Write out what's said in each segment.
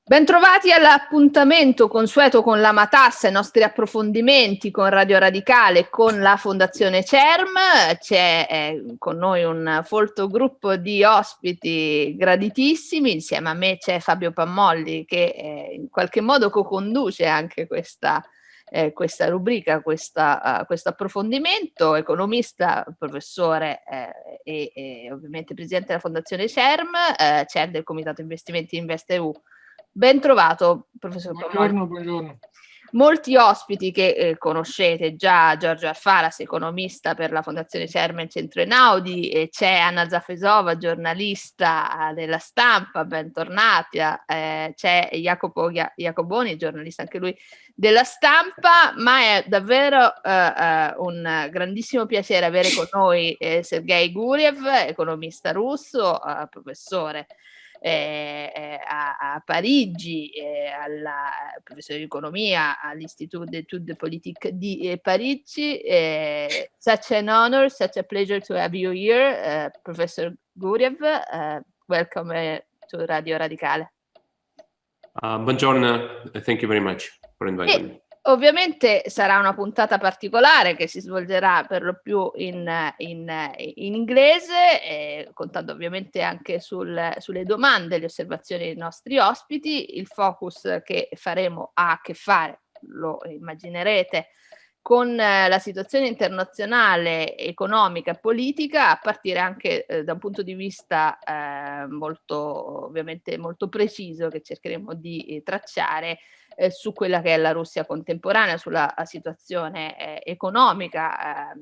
Bentrovati all'appuntamento consueto con la matassa, i nostri approfondimenti con Radio Radicale, con la Fondazione Cerm. C'è con noi un folto gruppo di ospiti graditissimi, insieme a me c'è Fabio Pammolli che in qualche modo co-conduce anche questa rubrica, questo approfondimento, economista, professore e ovviamente presidente della Fondazione Cerm, chair del comitato investimenti InvestEU. Ben trovato, professor Pammolli. Buongiorno. Molti ospiti che conoscete già: Giorgio ARFARAS, economista per la Fondazione Cerm e Centro Einaudi, e c'è Anna ZAFESOVA, giornalista della Stampa, bentornata, c'è JACOPONI, giornalista anche lui della Stampa, ma è davvero un grandissimo piacere avere con noi Sergei Guriev, economista russo, professore a Parigi, professore di economia all'Institut d'études politiques di Parigi. Such an honor, such a pleasure to have you here, Professor Guriev. Welcome to Radio Radicale. Buongiorno, thank you very much for inviting me. Ovviamente sarà una puntata particolare che si svolgerà per lo più in inglese, contando ovviamente anche sulle domande e le osservazioni dei nostri ospiti. Il focus che faremo ha a che fare, lo immaginerete, con la situazione internazionale, economica e politica, a partire anche da un punto di vista ovviamente molto preciso, che cercheremo di tracciare su quella che è la Russia contemporanea, sulla situazione economica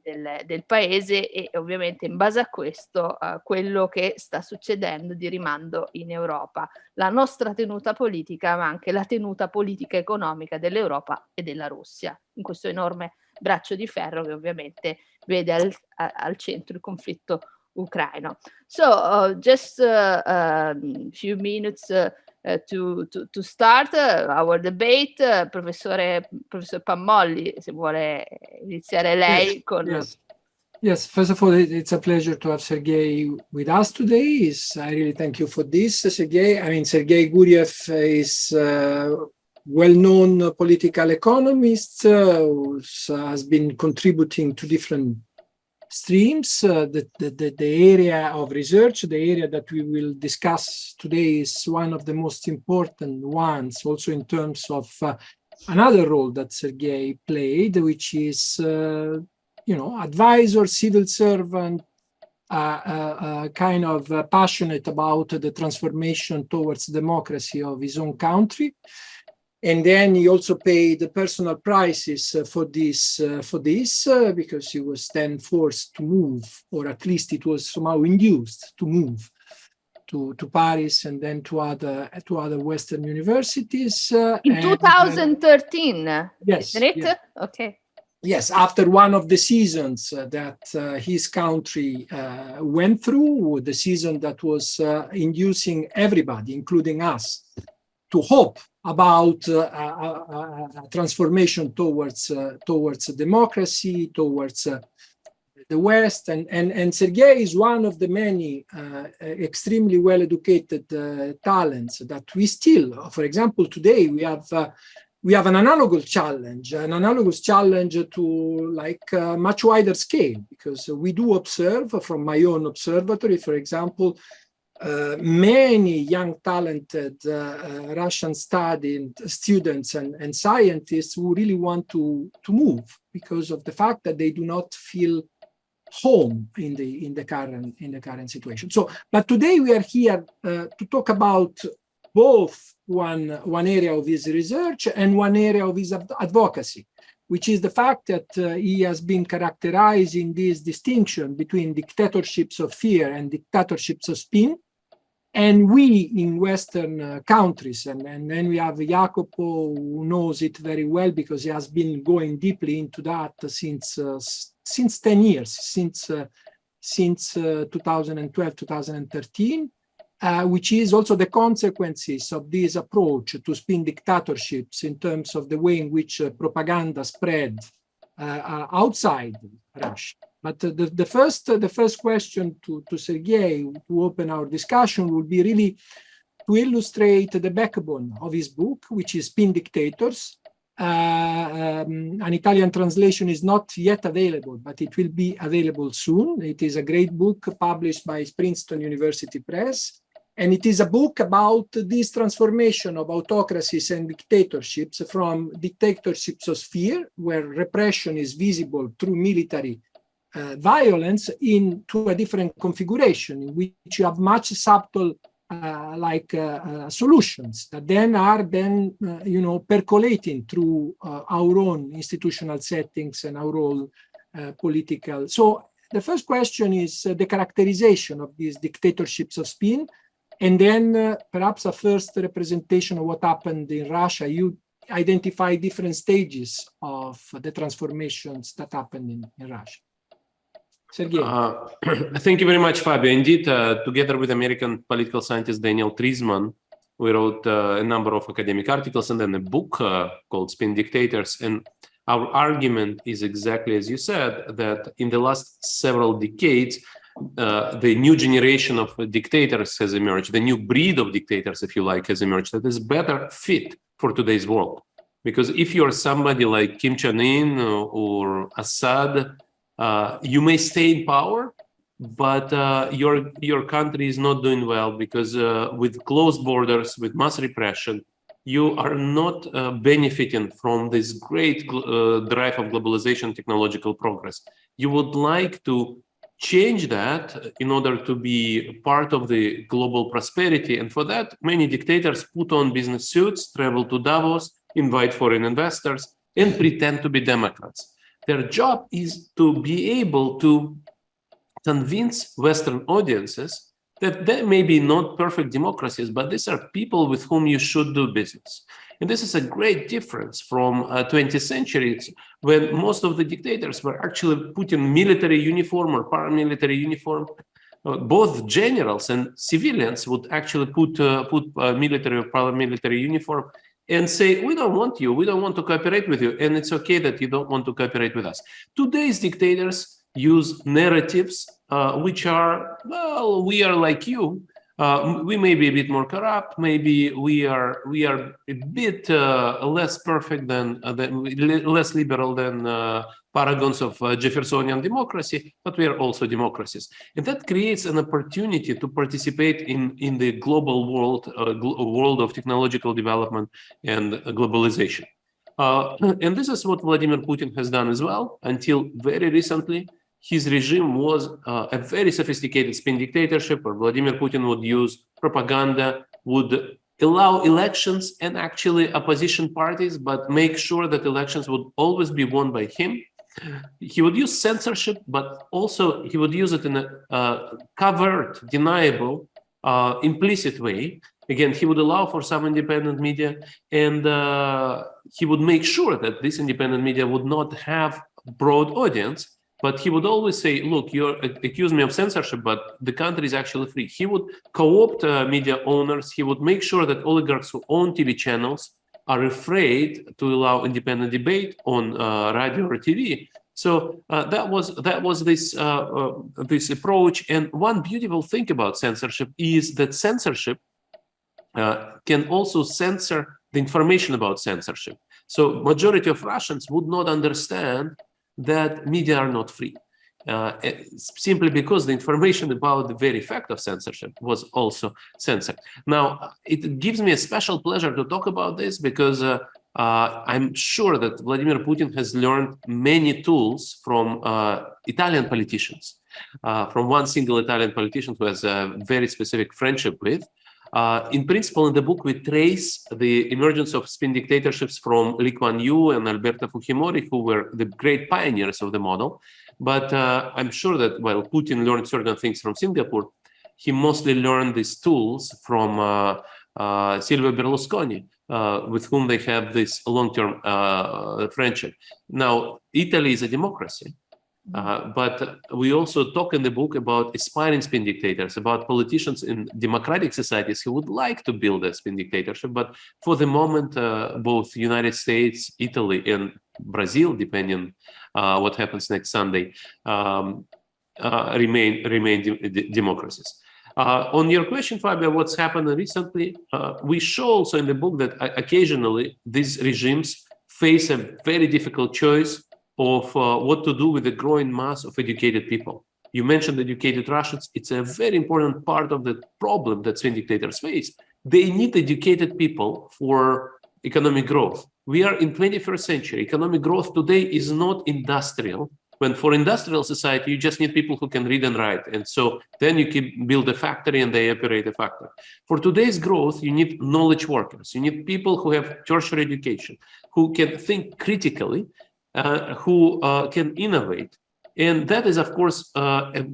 del paese e ovviamente in base a questo quello che sta succedendo di rimando in Europa, la nostra tenuta politica ma anche la tenuta politica economica dell'Europa e della Russia, in questo enorme braccio di ferro che ovviamente vede al centro il conflitto ucraino. So just a few minutes to start our debate. Professor Pammolli, se vuole iniziare lei. Yes, con... Yes, first of all, it's a pleasure to have Sergei with us today. I really thank you for this, Sergei. I mean, Sergei Guriev is a well-known political economist who has been contributing to different streams. The area of research, the area that we will discuss today, is one of the most important ones, also in terms of another role that Sergei played, which is, advisor, civil servant, kind of passionate about the transformation towards democracy of his own country. And then he also paid the personal prices for this, because he was then forced to move, or at least it was somehow induced to move to Paris and then to other Western universities. In 2013, yes, isn't it? Yeah. Okay. Yes, after one of the seasons that his country went through, the season that was inducing everybody, including us, to hope about a transformation towards democracy, towards the West, and Sergei is one of the many extremely well-educated talents that we still, for example, today we have an analogous challenge to like a much wider scale, because we do observe from my own observatory, for example, many young talented Russian students and scientists who really want to move because of the fact that they do not feel home in the current situation. So, but today we are here to talk about both one area of his research and one area of his advocacy, which is the fact that he has been characterizing this distinction between dictatorships of fear and dictatorships of spin. And we in Western countries, and then we have Jacopo, who knows it very well because he has been going deeply into that since 10 years, since 2012, 2013, which is also the consequences of this approach to spin dictatorships in terms of the way in which propaganda spread outside Russia. But the first question to Sergei to open our discussion would be really to illustrate the backbone of his book, which is Spin Dictators. An Italian translation is not yet available, but it will be available soon. It is a great book published by Princeton University Press. And it is a book about this transformation of autocracies and dictatorships from dictatorships of fear, where repression is visible through military violence, into a different configuration in which you have much subtle solutions that then are percolating through our own institutional settings and our own political. So the first question is the characterization of these dictatorships of spin, and then perhaps a first representation of what happened in Russia. You identify different stages of the transformations that happened in Russia. Sergei. Thank you very much, Fabio. Indeed, together with American political scientist Daniel Treisman, we wrote a number of academic articles and then a book called Spin Dictators. And our argument is exactly as you said, that in the last several decades, the new generation of dictators has emerged, the new breed of dictators, if you like, has emerged that is better fit for today's world. Because if you're somebody like Kim Jong-un or Assad, you may stay in power, but your country is not doing well because with closed borders, with mass repression, you are not benefiting from this great drive of globalization, technological progress. You would like to change that in order to be part of the global prosperity. And for that, many dictators put on business suits, travel to Davos, invite foreign investors, and pretend to be Democrats. Their job is to be able to convince Western audiences that they may be not perfect democracies, but these are people with whom you should do business. And this is a great difference from 20th century, when most of the dictators were actually putting military uniform or paramilitary uniform. Both generals and civilians would actually put military or paramilitary uniform and say, we don't want you, we don't want to cooperate with you, and it's okay that you don't want to cooperate with us. Today's dictators use narratives which are, well, we are like you. We may be a bit more corrupt. Maybe we are a bit less perfect than less liberal than paragons of Jeffersonian democracy, but we are also democracies, and that creates an opportunity to participate in the global world of technological development and globalization. And this is what Vladimir Putin has done as well. Until very recently, his regime was a very sophisticated spin dictatorship, where Vladimir Putin would use propaganda, would allow elections and actually opposition parties, but make sure that elections would always be won by him. He would use censorship, but also he would use it in a covert, deniable, implicit way. Again, he would allow for some independent media, and he would make sure that this independent media would not have broad audience. But he would always say, look, you accuse me of censorship, but the country is actually free. He would co-opt media owners. He would make sure that oligarchs who own TV channels are afraid to allow independent debate on radio or TV. So that was this approach. And one beautiful thing about censorship is that censorship can also censor the information about censorship. So majority of Russians would not understand that media are not free, simply because the information about the very fact of censorship was also censored. Now, it gives me a special pleasure to talk about this because I'm sure that Vladimir Putin has learned many tools from Italian politicians, from one single Italian politician who has a very specific friendship with. In principle, in the book, we trace the emergence of spin dictatorships from Lee Kuan Yew and Alberto Fujimori, who were the great pioneers of the model. But I'm sure that while Putin learned certain things from Singapore, he mostly learned these tools from Silvio Berlusconi, with whom they have this long-term friendship. Now, Italy is a democracy. But we also talk in the book about aspiring spin dictators, about politicians in democratic societies who would like to build a spin dictatorship. But for the moment, both United States, Italy, and Brazil, depending what happens next Sunday, remain democracies. On your question, Fabio, what's happened recently, we show also in the book that occasionally these regimes face a very difficult choice of what to do with the growing mass of educated people. You mentioned educated Russians. It's a very important part of the problem that swing dictators face. They need educated people for economic growth. We are in 21st century. Economic growth today is not industrial. When for industrial society, you just need people who can read and write. And so then you can build a factory and they operate a factory. For today's growth, you need knowledge workers. You need people who have tertiary education, who can think critically, who can innovate. And that is, of course, a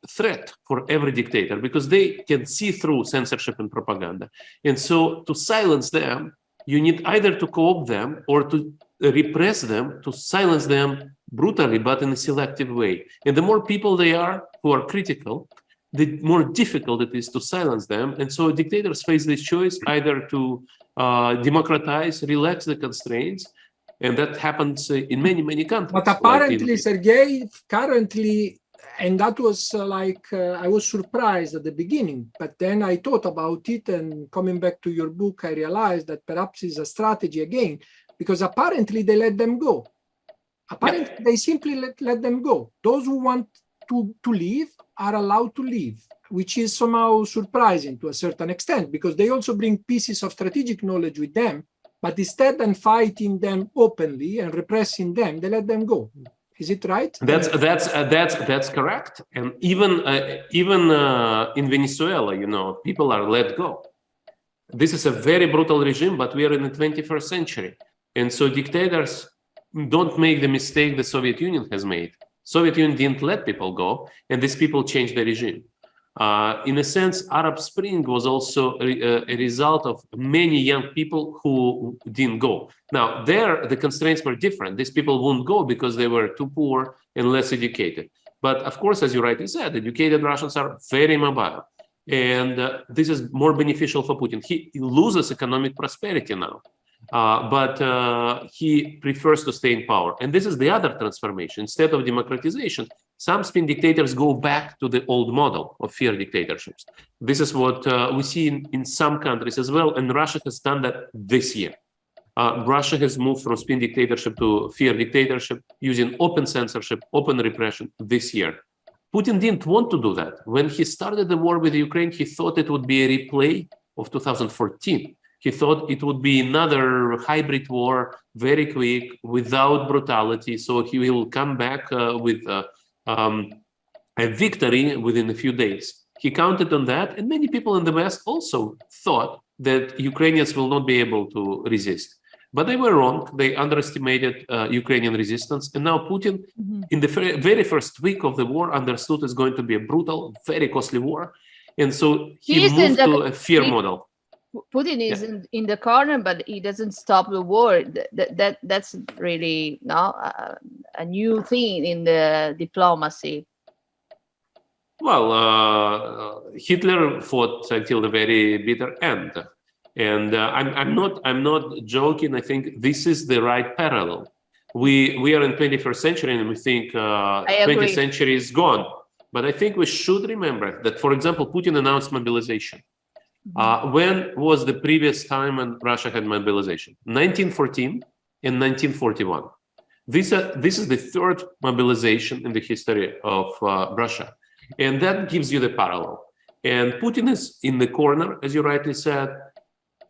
threat for every dictator because they can see through censorship and propaganda. And so to silence them, you need either to co-opt them or to repress them, to silence them brutally, but in a selective way. And the more people they are who are critical, the more difficult it is to silence them. And so dictators face this choice either to democratize, relax the constraints, and that happens in many, many countries. But apparently, Sergei, currently, and that was I was surprised at the beginning, but then I thought about it, and coming back to your book, I realized that perhaps it's a strategy again, because apparently they let them go. Apparently, they simply let them go. Those who want to leave are allowed to leave, which is somehow surprising to a certain extent, because they also bring pieces of strategic knowledge with them, but instead than fighting them openly and repressing them, they let them go. Is it right? That's correct. And even in Venezuela, you know, people are let go. This is a very brutal regime, but we are in the 21st century. And so dictators don't make the mistake the Soviet Union has made. Soviet Union didn't let people go, and these people changed the regime. In a sense, Arab Spring was also a result of many young people who didn't go. Now, there, the constraints were different. These people wouldn't go because they were too poor and less educated. But of course, as you rightly said, educated Russians are very mobile. And this is more beneficial for Putin. He loses economic prosperity now. But he prefers to stay in power. And this is the other transformation. Instead of democratization, some spin dictators go back to the old model of fear dictatorships. This is what we see in some countries as well. And Russia has done that this year. Russia has moved from spin dictatorship to fear dictatorship using open censorship, open repression this year. Putin didn't want to do that. When he started the war with Ukraine, he thought it would be a replay of 2014. He thought it would be another hybrid war, very quick, without brutality. So he will come back with a victory within a few days. He counted on that. And many people in the West also thought that Ukrainians will not be able to resist. But they were wrong. They underestimated Ukrainian resistance. And now Putin, in the very first week of the war, understood it's going to be a brutal, very costly war. And so he moved to a fear model. Putin is in the corner, but he doesn't stop the war. That's really a new thing in the diplomacy. Well, Hitler fought until the very bitter end, and I'm not joking. I think this is the right parallel. We are in 21st century, and we think 20th century is gone. But I think we should remember that, for example, Putin announced mobilization. When was the previous time when Russia had mobilization? 1914 and 1941. This is the third mobilization in the history of Russia. And that gives you the parallel. And Putin is in the corner, as you rightly said.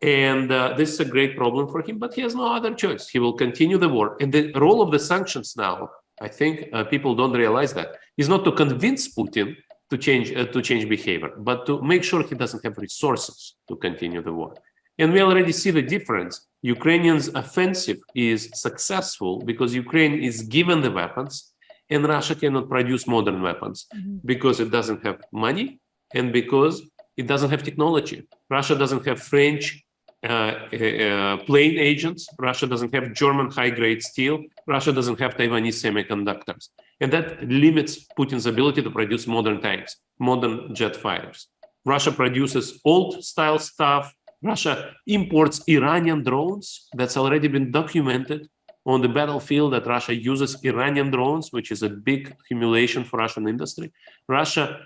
And this is a great problem for him, but he has no other choice. He will continue the war. And the role of the sanctions now, I think people don't realize that, is not to convince Putin to change behavior, but to make sure he doesn't have resources to continue the war. And we already see the difference. Ukrainians' offensive is successful because Ukraine is given the weapons, and Russia cannot produce modern weapons because it doesn't have money and because it doesn't have technology. Russia doesn't have French plane agents. Russia doesn't have German high-grade steel. Russia doesn't have Taiwanese semiconductors. And that limits Putin's ability to produce modern tanks, modern jet fighters. Russia produces old-style stuff. Russia imports Iranian drones. That's already been documented on the battlefield, that Russia uses Iranian drones, which is a big humiliation for Russian industry. Russia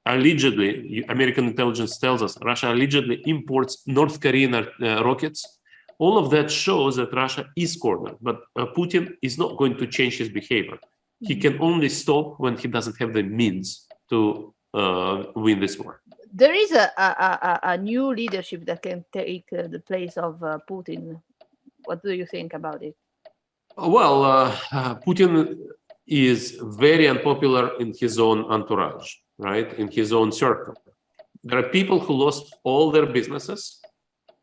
allegedly, American intelligence tells us, Russia allegedly imports North Korean rockets. All of that shows that Russia is cornered, but Putin is not going to change his behavior. He can only stop when he doesn't have the means to win this war. There is a new leadership that can take the place of Putin. What do you think about it? Well, Putin is very unpopular in his own entourage, right? In his own circle. There are people who lost all their businesses.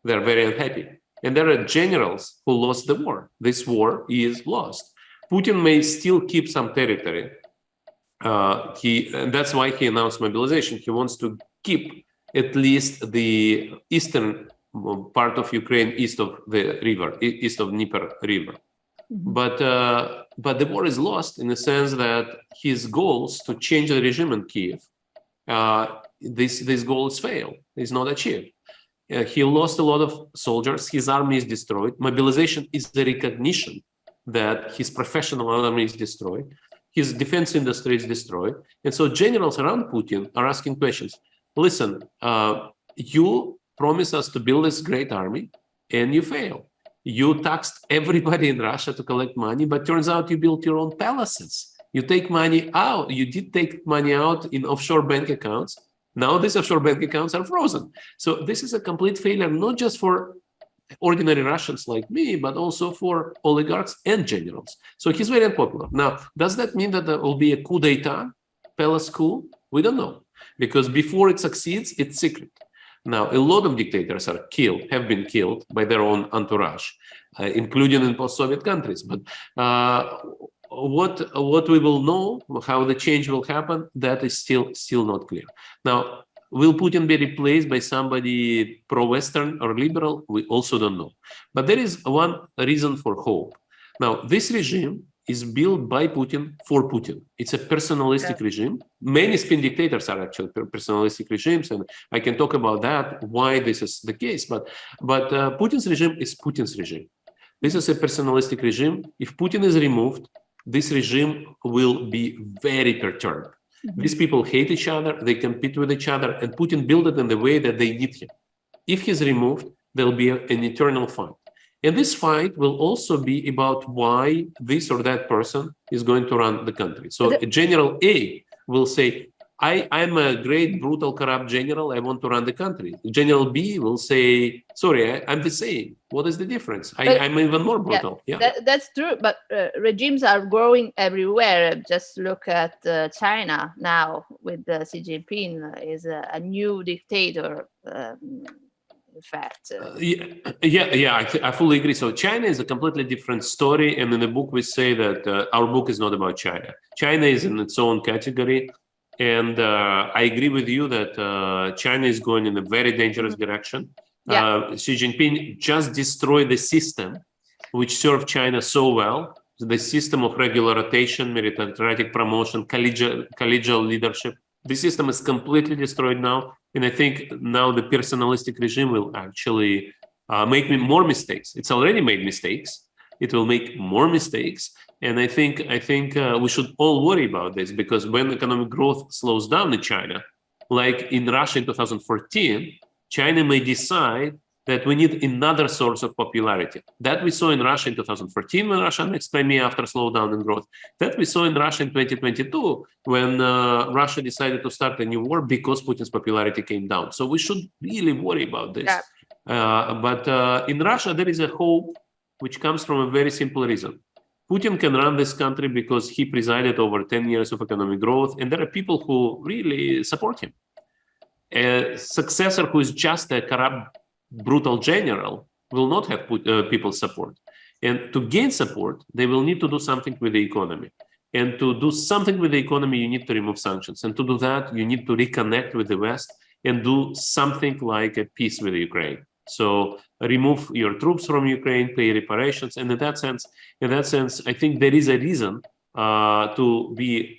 They're very unhappy. And there are generals who lost the war. This war is lost. Putin may still keep some territory. And that's why he announced mobilization. He wants to keep at least the eastern part of Ukraine east of the river, east of Dnieper River. But the war is lost in the sense that his goals to change the regime in Kiev, these goals fail. It's not achieved. He lost a lot of soldiers. His army is destroyed. Mobilization is the recognition that his professional army is destroyed. His defense industry is destroyed. And so generals around Putin are asking questions. Listen, you promised us to build this great army and you fail. You taxed everybody in Russia to collect money, but turns out you built your own palaces. You take money out. You did take money out in offshore bank accounts. Now these offshore bank accounts are frozen. So this is a complete failure, not just for ordinary Russians like me, but also for oligarchs and generals. So he's very unpopular. Now, does that mean that there will be a coup d'etat, palace coup? We don't know, because before it succeeds, it's secret. Now, a lot of dictators have been killed by their own entourage, including in post-Soviet countries. But what we will know, how the change will happen, that is still not clear. Now, will Putin be replaced by somebody pro-Western or liberal? We also don't know. But there is one reason for hope. Now, this regime is built by Putin for Putin. It's a personalistic regime. Many spin dictators are actually personalistic regimes, and I can talk about that, why this is the case. But Putin's regime is Putin's regime. This is a personalistic regime. If Putin is removed, this regime will be very perturbed. These people hate each other, they compete with each other, and Putin built it in the way that they need him. If he's removed, there'll be an eternal fight. And this fight will also be about why this or that person is going to run the country. So General A will say, I'm a great, brutal, corrupt general. I want to run the country. General B will say, sorry, I'm the same. What is the difference? I'm even more brutal. Yeah. That's true. But regimes are growing everywhere. Just look at China now with Xi Jinping is a new dictator. In fact. I fully agree. So China is a completely different story. And in the book, we say that our book is not about China. China is in its own category. And I agree with you that China is going in a very dangerous direction. Xi Jinping just destroyed the system which served China so well, the system of regular rotation, meritocratic promotion, collegial leadership. The system is completely destroyed now. And I think now the personalistic regime will actually make more mistakes. It's already made mistakes. It will make more mistakes. And I think we should all worry about this, because when economic growth slows down in China, like in Russia in 2014, China may decide that we need another source of popularity. That we saw in Russia in 2014 when Russia annexed Crimea after slowdown in growth. That we saw in Russia in 2022 when Russia decided to start a new war because Putin's popularity came down. So we should really worry about this. But in Russia, there is a hope which comes from a very simple reason. Putin can run this country because he presided over 10 years of economic growth, and there are people who really support him. A successor who is just a corrupt, brutal general will not have people's support. And to gain support, they will need to do something with the economy. And to do something with the economy, you need to remove sanctions. And to do that, you need to reconnect with the West and do something like a peace with Ukraine. So remove your troops from Ukraine, pay reparations. And in that sense, I think there is a reason to be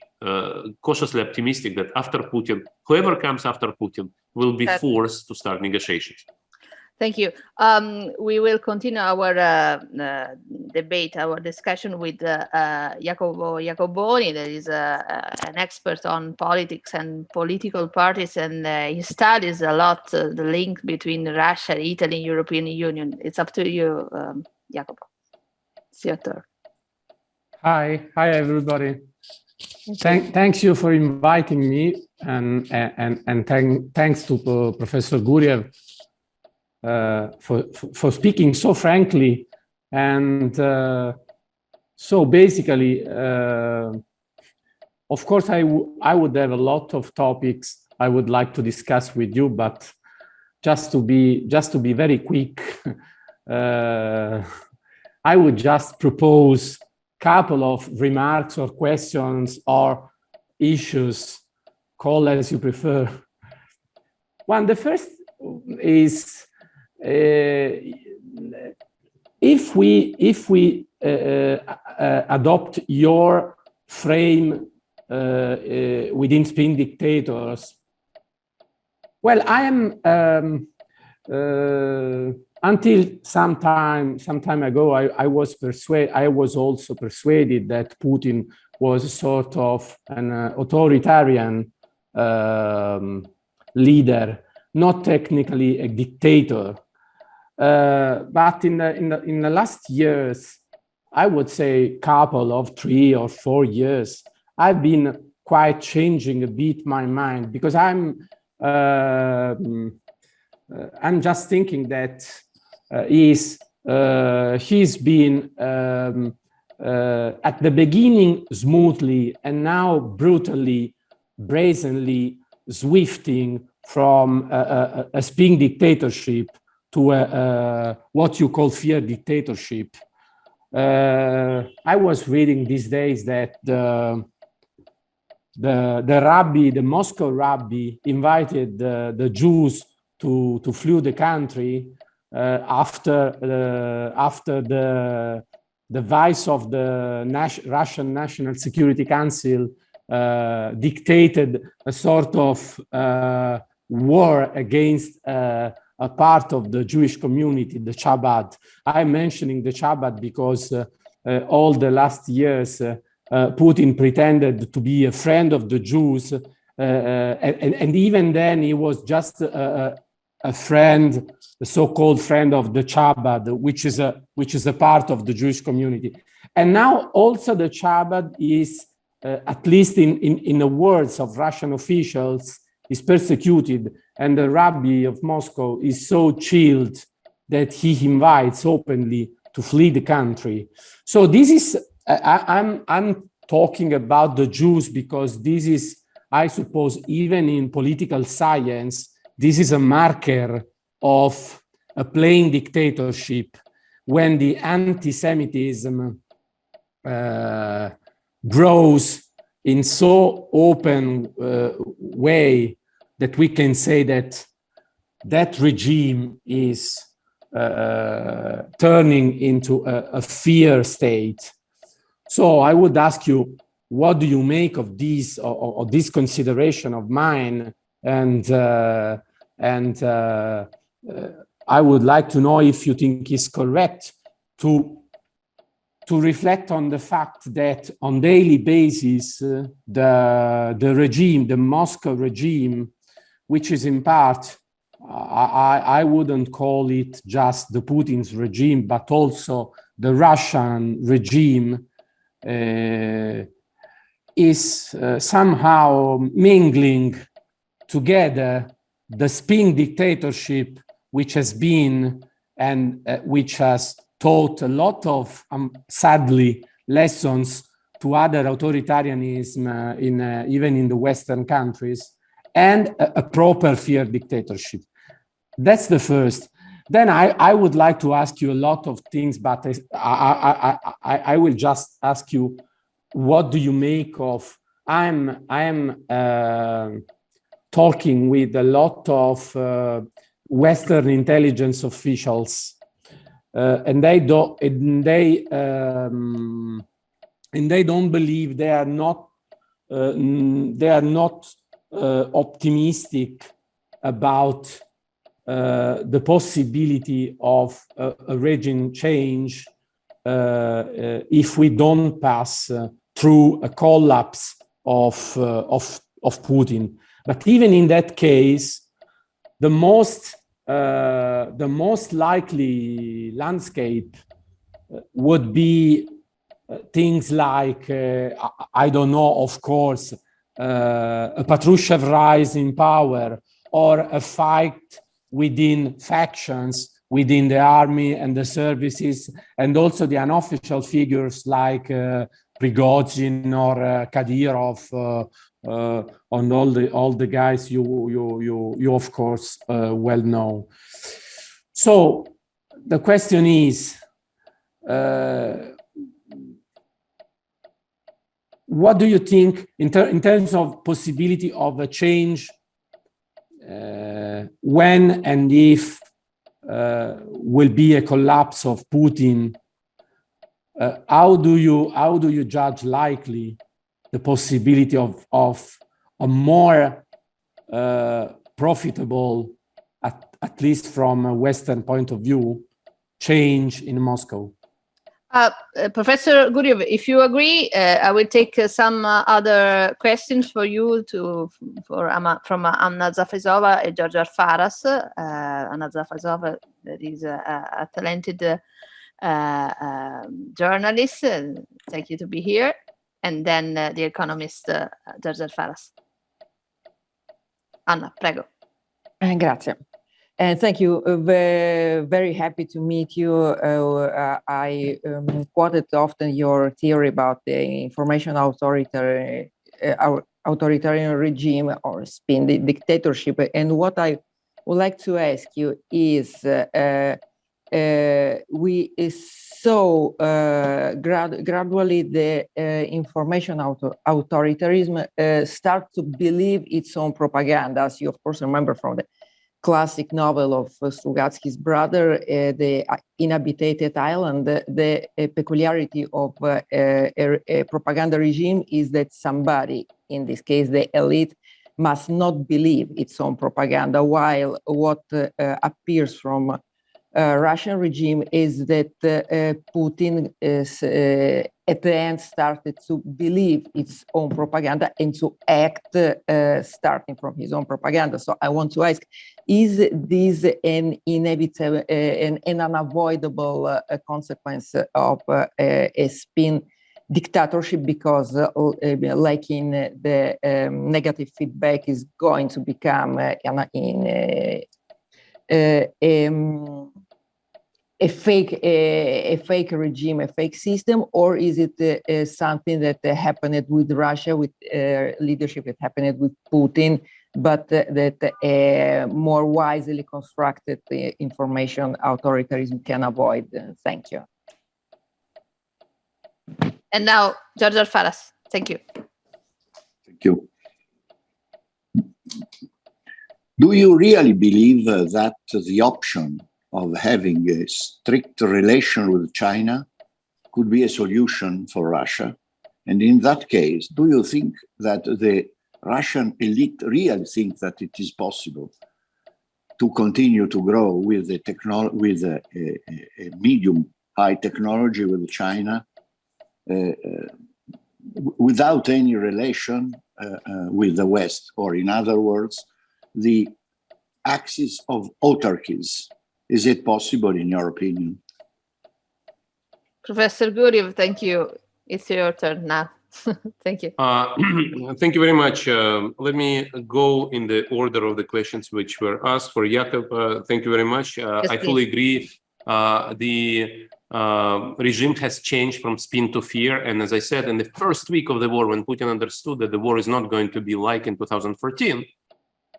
cautiously optimistic that after Putin, whoever comes after Putin will be forced to start negotiations. Thank you. We will continue our debate, our discussion with JACOPONI, that is an expert on politics and political parties, and he studies a lot the link between Russia, Italy, and European Union. It's up to you, Jacopo. It's your turn. Hi everybody. Thanks you for inviting me, and thanks to Professor Guriev for speaking so frankly. And so basically, of course, I would have a lot of topics I would like to discuss with you, but just to be very quick, I would just propose a couple of remarks or questions or issues, call as you prefer. One, the first is, if we adopt your frame within spin dictators, well, I am until some time ago, I was also persuaded that Putin was sort of an authoritarian leader, not technically a dictator. But in the last years, I would say couple of 3 or 4 years, I've been quite changing a bit my mind, because I'm just thinking that he's been at the beginning smoothly and now brutally, brazenly swifting from a spin dictatorship to what you call fear dictatorship. I was reading these days that the Moscow rabbi invited the Jews to flee the country after the vice of the Russian National Security Council dictated a sort of war against a part of the Jewish community, the Chabad. I'm mentioning the Chabad because all the last years Putin pretended to be a friend of the Jews, and even then he was just a friend, the so-called friend of the Chabad, which is a part of the Jewish community. And now also the Chabad is, at least in the words of Russian officials, is persecuted, and the rabbi of Moscow is so chilled that he invites openly to flee the country. So this is, I'm talking about the Jews because this is, I suppose, even in political science, this is a marker of a plain dictatorship, when the anti-Semitism grows in so open way that we can say that that regime is turning into a fear state. So I would ask you, what do you make of these, or this consideration of mine? And I would like to know if you think it's correct to reflect on the fact that on daily basis, the regime, the Moscow regime, which is in part, I wouldn't call it just the Putin's regime, but also the Russian regime, is somehow mingling together the spin dictatorship, which has been and which has taught a lot of, sadly, lessons to other authoritarianism even in the Western countries, and a proper fear dictatorship. That's the first. Then I would like to ask you a lot of things, but I will just ask you, what do you make of? I am talking with a lot of Western intelligence officials, and they don't believe, they are not optimistic about the possibility of a regime change if we don't pass through a collapse of Putin. But even in that case, the most likely landscape would be things like, I don't know, of course, a Patrushev rise in power, or a fight within factions, within the army and the services, and also the unofficial figures like Prigozhin or Kadyrov, on all the guys you of course well know. So the question is, what do you think in terms of possibility of a change, when and if will be a collapse of Putin? How do you judge likely the possibility of a more profitable, at least from a Western point of view, change in Moscow? Professor Guriev, if you agree, I will take some other questions for you from Anna ZAFESOVA and Giorgio ARFARAS. Anna ZAFESOVA, that is a talented journalist. Thank you to be here. And then the economist, Giorgio ARFARAS. Anna, prego. Grazie. And thank you. Very happy to meet you. I quoted often your theory about the information authoritarian regime or spin dictatorship. And what I would like to ask you is, we saw gradually the information authoritarianism start to believe its own propaganda, as you of course remember from the classic novel of Strugatsky's brother, The Inhabited Island. The peculiarity of a propaganda regime is that somebody, in this case the elite, must not believe its own propaganda, while what appears from Russian regime is that Putin is, at the end started to believe its own propaganda and to act starting from his own propaganda. So I want to ask, is this an inevitable, an unavoidable consequence of a spin dictatorship, because like in the negative feedback is going to become a fake regime, a fake system, or is it something that happened with Russia, with leadership that happened with Putin, but that more wisely constructed information authoritarianism can avoid? Thank you. And now, Giorgio ARFARAS. Thank you. Thank you. Do you really believe that the option of having a strict relation with China could be a solution for Russia? And in that case, do you think that the Russian elite really think that it is possible to continue to grow with the a medium-high technology with China without any relation with the West? Or in other words, the axis of autarkies, is it possible in your opinion? Professor Guriev, thank you. It's your turn now. Thank you. Thank you very much. Let me go in the order of the questions which were asked. For Jakob, thank you very much. Yes, I fully agree. The regime has changed from spin to fear. And as I said, in the first week of the war, when Putin understood that the war is not going to be like in 2014,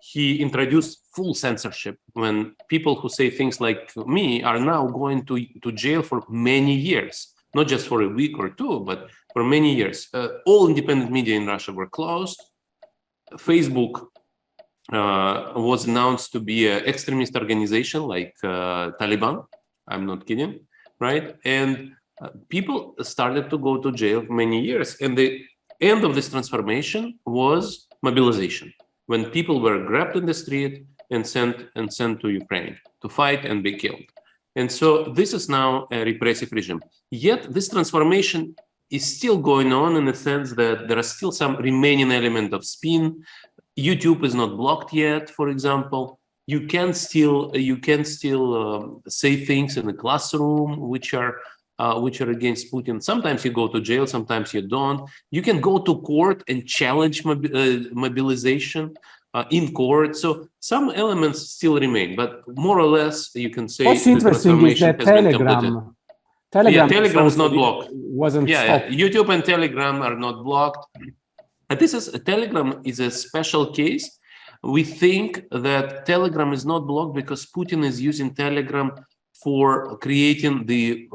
he introduced full censorship, when people who say things like me are now going to jail for many years, not just for a week or two, but for many years. All independent media in Russia were closed. Facebook was announced to be an extremist organization like Taliban. I'm not kidding, right? And people started to go to jail for many years. And the end of this transformation was mobilization. When people were grabbed in the street, and sent to Ukraine to fight and be killed. And so this is now a repressive regime. Yet this transformation is still going on in the sense that there are still some remaining element of spin. YouTube is not blocked yet, for example. You can still say things in the classroom which are against Putin. Sometimes you go to jail, sometimes you don't. You can go to court and challenge mobilization in court. So some elements still remain, but more or less you can say what's interesting is that Telegram is not blocked. Wasn't stopped. YouTube and Telegram are not blocked. And Telegram is a special case. We think that Telegram is not blocked because Putin is using Telegram for creating the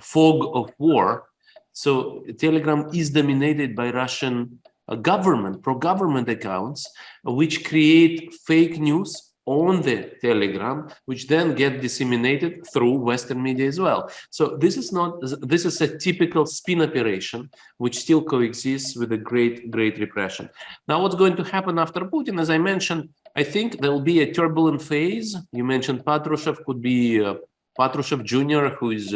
fog of war. So Telegram is dominated by Russian government, pro-government accounts, which create fake news on the Telegram, which then get disseminated through Western media as well. So this is a typical spin operation, which still coexists with a great repression. Now, what's going to happen after Putin? As I mentioned, I think there will be a turbulent phase. You mentioned Patrushev, could be Patrushev Jr., who is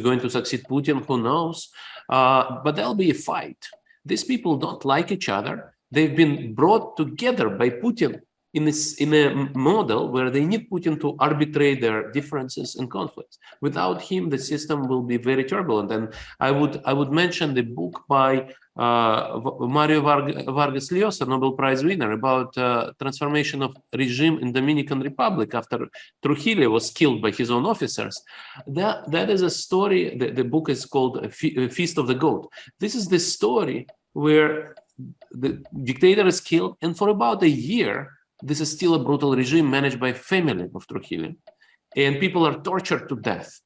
going to succeed Putin, who knows? But there'll be a fight. These people don't like each other. They've been brought together by Putin in a model where they need Putin to arbitrate their differences and conflicts. Without him, the system will be very turbulent. And I would mention the book by Mario Vargas Llosa, Nobel Prize winner, about transformation of regime in Dominican Republic after Trujillo was killed by his own officers. That is a story. The book is called Feast of the Goat. This is the story where the dictator is killed, and for about a year, this is still a brutal regime managed by family of Trujillo, and people are tortured to death.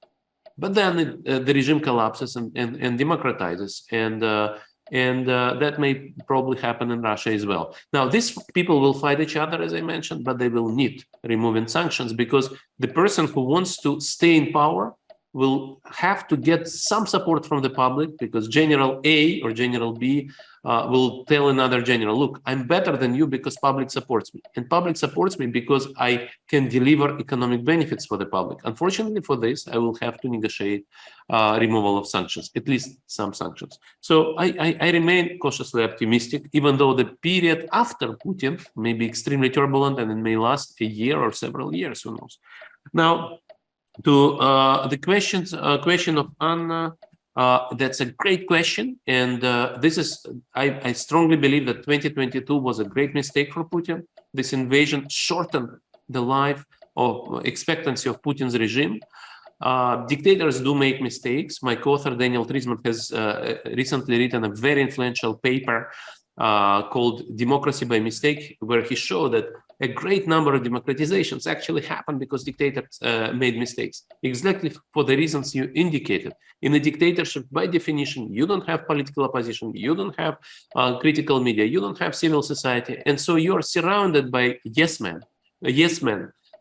But then the regime collapses and democratizes, and that may probably happen in Russia as well. Now, these people will fight each other, as I mentioned, but they will need removing sanctions, because the person who wants to stay in power will have to get some support from the public, because General A or General B will tell another general, look, I'm better than you because public supports me. And public supports me because I can deliver economic benefits for the public. Unfortunately for this, I will have to negotiate removal of sanctions, at least some sanctions. So I remain cautiously optimistic, even though the period after Putin may be extremely turbulent and it may last a year or several years, who knows. Now, to the question of Anna, that's a great question, and this is I strongly believe that 2022 was a great mistake for Putin. This invasion shortened the life of expectancy of Putin's regime. Dictators do make mistakes. My co-author Daniel Trisman has recently written a very influential paper called Democracy by Mistake, where he showed that a great number of democratizations actually happened because dictators made mistakes, exactly for the reasons you indicated. In a dictatorship, by definition, you don't have political opposition, you don't have critical media, you don't have civil society, and so you are surrounded by yes men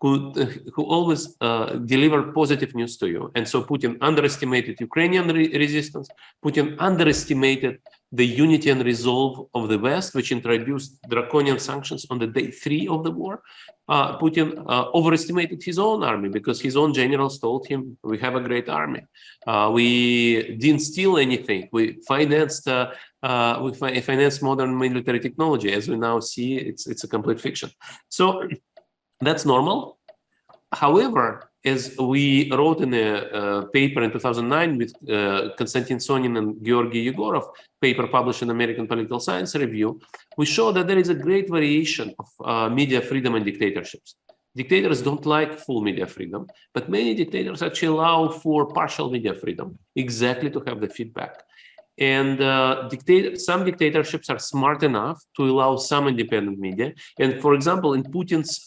who always deliver positive news to you. And so Putin underestimated Ukrainian resistance. Putin underestimated the unity and resolve of the West, which introduced draconian sanctions on the day 3 of the war. Putin overestimated his own army because his own generals told him, we have a great army. We didn't steal anything. We financed modern military technology. As we now see, it's a complete fiction. So that's normal. However, as we wrote in a paper in 2009 with Konstantin Sonin and Georgy Yegorov, paper published in American Political Science Review, we show that there is a great variation of media freedom and dictatorships. Dictators don't like full media freedom, but many dictators actually allow for partial media freedom, exactly to have the feedback. And some dictatorships are smart enough to allow some independent media. And for example, in Putin's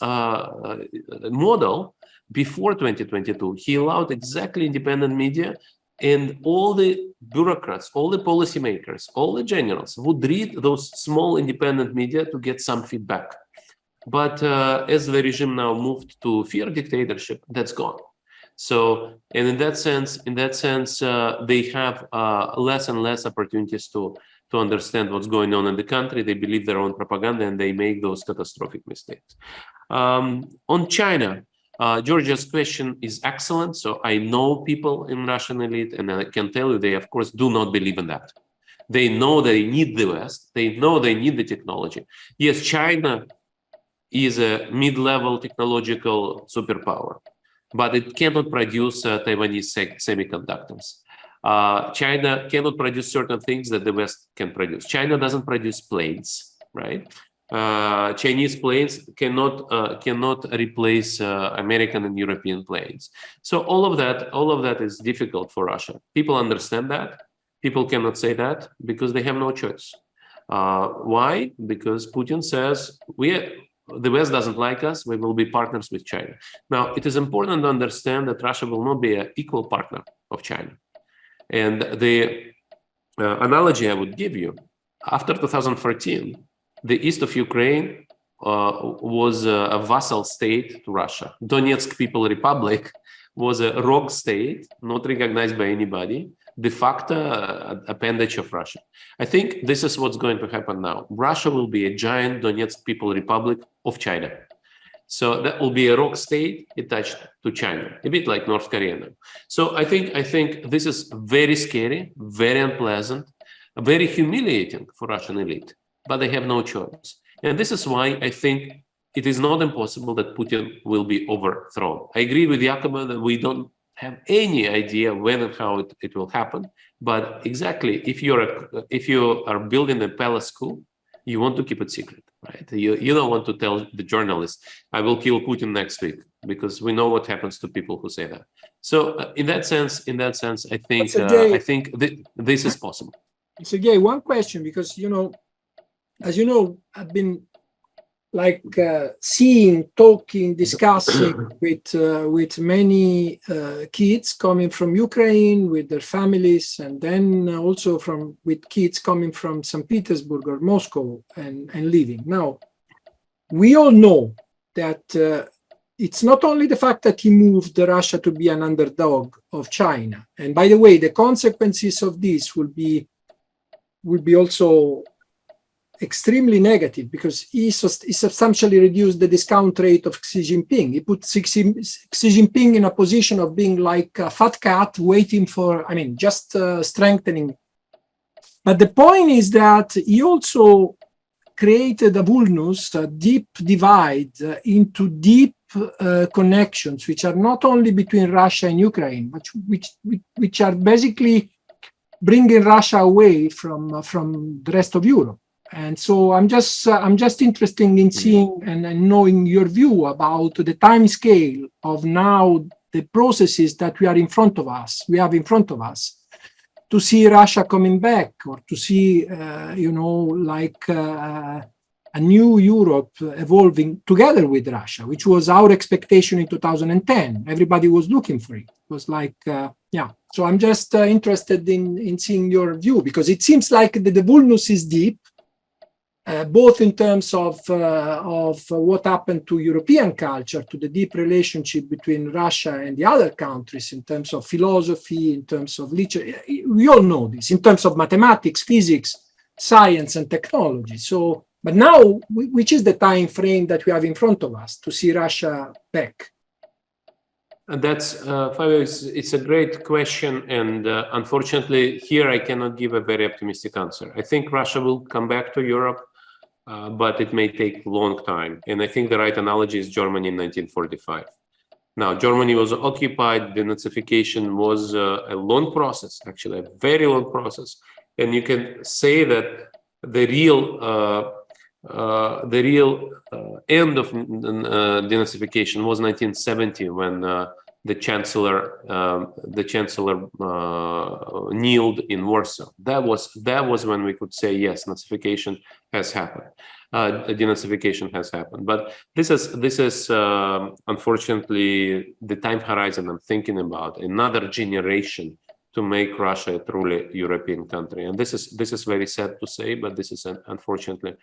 model, before 2022, he allowed exactly independent media, and all the bureaucrats, all the policymakers, all the generals would read those small independent media to get some feedback. But as the regime now moved to fear dictatorship, that's gone. So, and in that sense, they have less and less opportunities to understand what's going on in the country. They believe their own propaganda and they make those catastrophic mistakes. On China, Georgia's question is excellent. So I know people in Russian elite, and I can tell you they, of course, do not believe in that. They know they need the West. They know they need the technology. Yes, China is a mid-level technological superpower, but it cannot produce Taiwanese semiconductors. China cannot produce certain things that the West can produce. China doesn't produce planes, right? Chinese planes cannot replace American and European planes. So all of that is difficult for Russia. People understand that. People cannot say that because they have no choice. Why? Because Putin says the West doesn't like us. We will be partners with China. Now, it is important to understand that Russia will not be an equal partner of China. And the analogy I would give you, after 2014, the east of Ukraine was a vassal state to Russia. Donetsk People Republic was a rogue state, not recognized by anybody, de facto appendage of Russia. I think this is what's going to happen now. Russia will be a giant Donetsk People Republic of China. So that will be a rogue state attached to China, a bit like North Korea now. So I think this is very scary, very unpleasant, very humiliating for Russian elite, but they have no choice. And this is why I think it is not impossible that Putin will be overthrown. I agree with JACOPO that we don't have any idea when and how it will happen. But exactly, if you are building a palace coup, you want to keep it secret, right? You don't want to tell the journalists, I will kill Putin next week, because we know what happens to people who say that. So in that sense, I think this is possible. Sergei, one question, because, as you know, I've been seeing, talking, discussing with many kids coming from Ukraine with their families, and then also with kids coming from St. Petersburg or Moscow and leaving. Now, we all know that it's not only the fact that he moved Russia to be an underdog of China, and by the way, the consequences of this will be also extremely negative, because he substantially reduced the discount rate of Xi Jinping. He put Xi Jinping in a position of being like a fat cat waiting for, just strengthening. But the point is that he also created a vulnus, a deep divide into deep connections, which are not only between Russia and Ukraine, but which are basically bringing Russia away from the rest of Europe. And so I'm just interested in seeing and knowing your view about the time scale of now the processes that we have in front of us, to see Russia coming back, or to see, a new Europe evolving together with Russia, which was our expectation in 2010. Everybody was looking for it. It was So I'm just interested in seeing your view, because it seems like the vulnus is deep, both in terms of what happened to European culture, to the deep relationship between Russia and the other countries, in terms of philosophy, in terms of literature. We all know this, in terms of mathematics, physics, science, and technology. So, but now, which is the time frame that we have in front of us to see Russia back? And that's, Fabio, it's a great question. And unfortunately, here I cannot give a very optimistic answer. I think Russia will come back to Europe, but it may take a long time. And I think the right analogy is Germany in 1945. Now, Germany was occupied. Denazification was a long process, actually, a very long process. And you can say that the real end of denazification was 1970, when the chancellor kneeled in Warsaw. That was when we could say, yes, Nazification has happened. Denazification has happened. But this is unfortunately the time horizon I'm thinking about. Another generation to make Russia a truly European country, and this is very sad to say, but this is unfortunately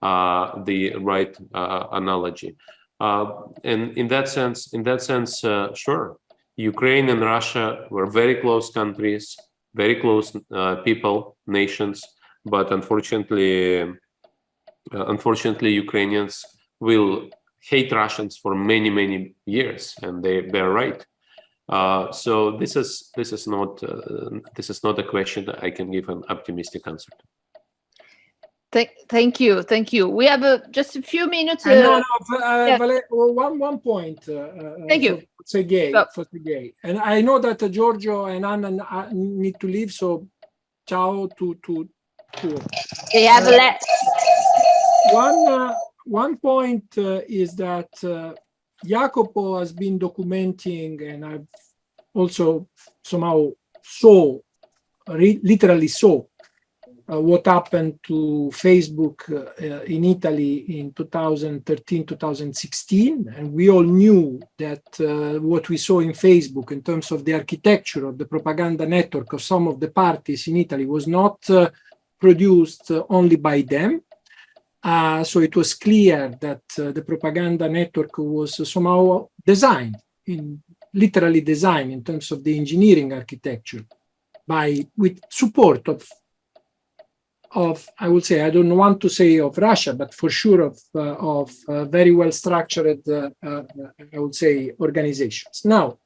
the right analogy. And in that sense, sure, Ukraine and Russia were very close countries, very close people, nations, but unfortunately, Ukrainians will hate Russians for many, many years, and they're right. So this is not a question that I can give an optimistic answer to. Thank you. We have just a few minutes. Yeah. One point. Thank you. For Sergei. And I know that Giorgio and Anna need to leave, so ciao to They have left. One point is that JACOPO has been documenting, and I've also somehow literally saw what happened to Facebook in Italy in 2013-2016, and we all knew that what we saw in Facebook in terms of the architecture of the propaganda network of some of the parties in Italy was not produced only by them. So it was clear that the propaganda network was somehow designed, literally designed in terms of the engineering architecture, with support of I would say, I don't want to say of Russia, but for sure of very well structured, I would say, organizations. Now,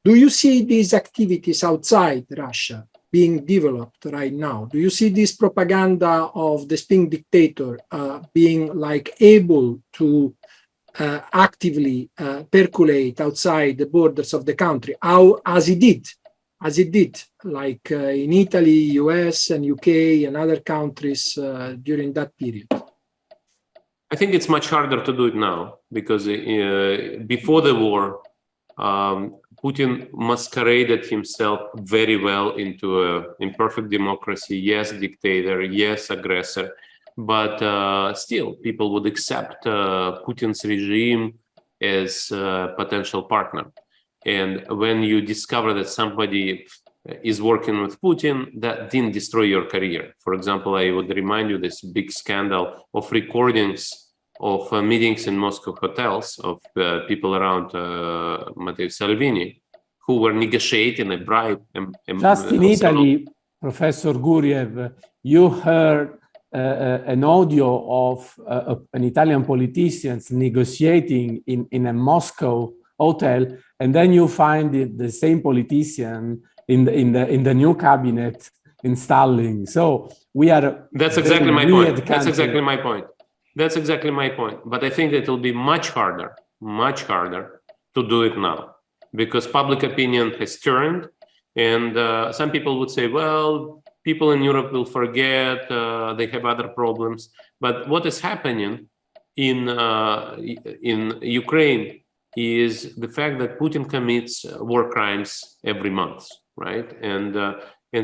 do you see these activities outside Russia being developed right now? Do you see this propaganda of the spin dictator being able to actively percolate outside the borders of the country, as it did, like in Italy, US, and UK, and other countries during that period? I think it's much harder to do it now, because before the war, Putin masqueraded himself very well into an imperfect democracy. Yes, dictator, yes, aggressor, but still people would accept Putin's regime as a potential partner. And when you discover that somebody is working with Putin, that didn't destroy your career. For example, I would remind you this big scandal of recordings of meetings in Moscow hotels of people around Matteo Salvini, who were negotiating a bribe. Just in Italy, Professor Guriev, you heard an audio of an Italian politician negotiating in a Moscow hotel, and then you find the same politician in the new cabinet installing. So we are. That's exactly my point. That's exactly my point. That's exactly my point. But I think it will be much harder to do it now, because public opinion has turned, and some people would say, well, people in Europe will forget, they have other problems. But what is happening in Ukraine is the fact that Putin commits war crimes every month, right? And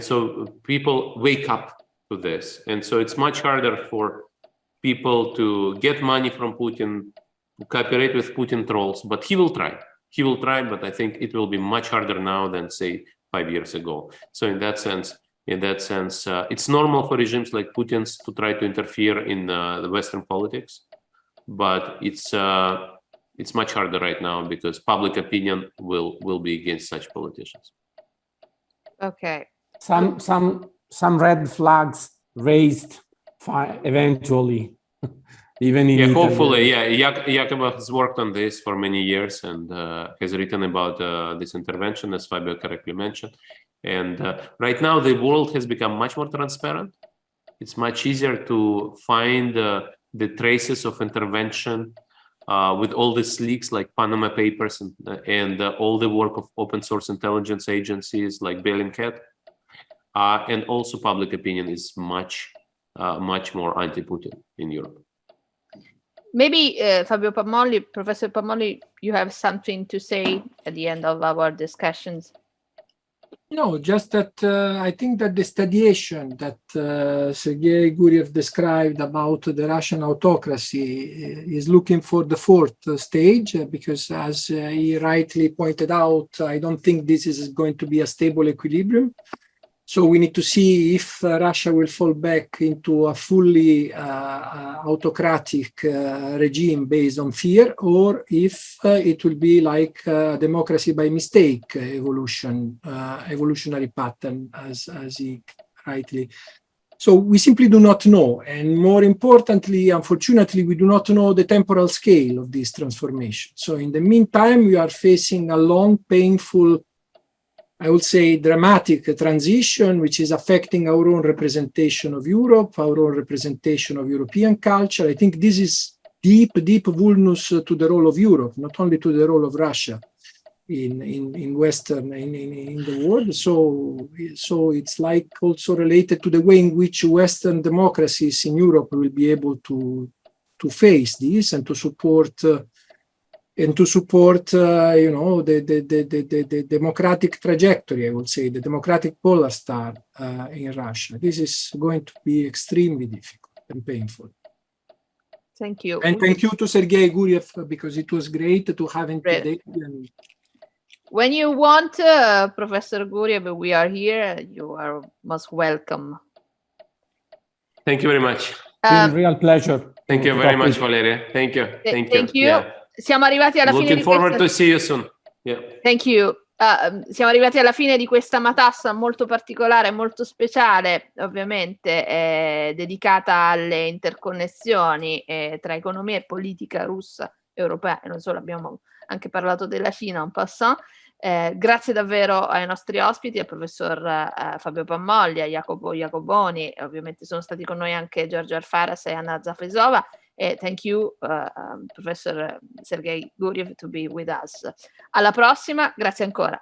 so people wake up to this. And so it's much harder for people to get money from Putin, to cooperate with Putin trolls, but he will try. He will try, but I think it will be much harder now than, say, 5 years ago. So in that sense, it's normal for regimes like Putin's to try to interfere in the Western politics, but it's much harder right now because public opinion will be against such politicians. Okay. Some red flags raised eventually, even in Italy. Hopefully, JACOPO has worked on this for many years and has written about this intervention, as Fabio correctly mentioned. And right now, the world has become much more transparent. It's much easier to find the traces of intervention with all these leaks like Panama Papers and all the work of open source intelligence agencies like Bellingcat. And also public opinion is much more anti-Putin in Europe. Maybe Fabio Pammolli, Professor Pammolli, you have something to say at the end of our discussions. No, just that I think that the stadiation that Sergei Guriev described about the Russian autocracy is looking for the fourth stage, because as he rightly pointed out, I don't think this is going to be a stable equilibrium. So we need to see if Russia will fall back into a fully autocratic regime based on fear, or if it will be like democracy by mistake evolutionary pattern, as he rightly So we simply do not know. And more importantly, unfortunately, we do not know the temporal scale of this transformation. So in the meantime, we are facing a long, painful, I would say, dramatic transition, which is affecting our own representation of Europe, our own representation of European culture. I think this is deep, deep vulnus to the role of Europe, not only to the role of Russia in the world. So it's like also related to the way in which Western democracies in Europe will be able to face this and to support you know, the democratic trajectory, I would say, the democratic polar star in Russia. This is going to be extremely difficult and painful. Thank you. And thank you to Sergei Guriev, because it was great to have him today. When you want, Professor Guriev, we are here. You are most welcome. Thank you very much. It's been a real pleasure. Thank you very much, Valeria. Thank you. Thank you. Yeah. Siamo arrivati alla fine Looking forward to see you soon. Yeah. Thank you. Siamo arrivati alla fine di questa matassa molto particolare, molto speciale, ovviamente dedicata alle interconnessioni tra economia e politica russa, europea e non solo. Abbiamo anche parlato della Cina en passant. Grazie davvero ai nostri ospiti, al professor Fabio Pammolli, a JACOPONI, ovviamente sono stati con noi anche Giorgio ARFARAS e Anna ZAFESOVA. Thank you, Professor Sergei Guriev, to be with us. Alla prossima, grazie ancora.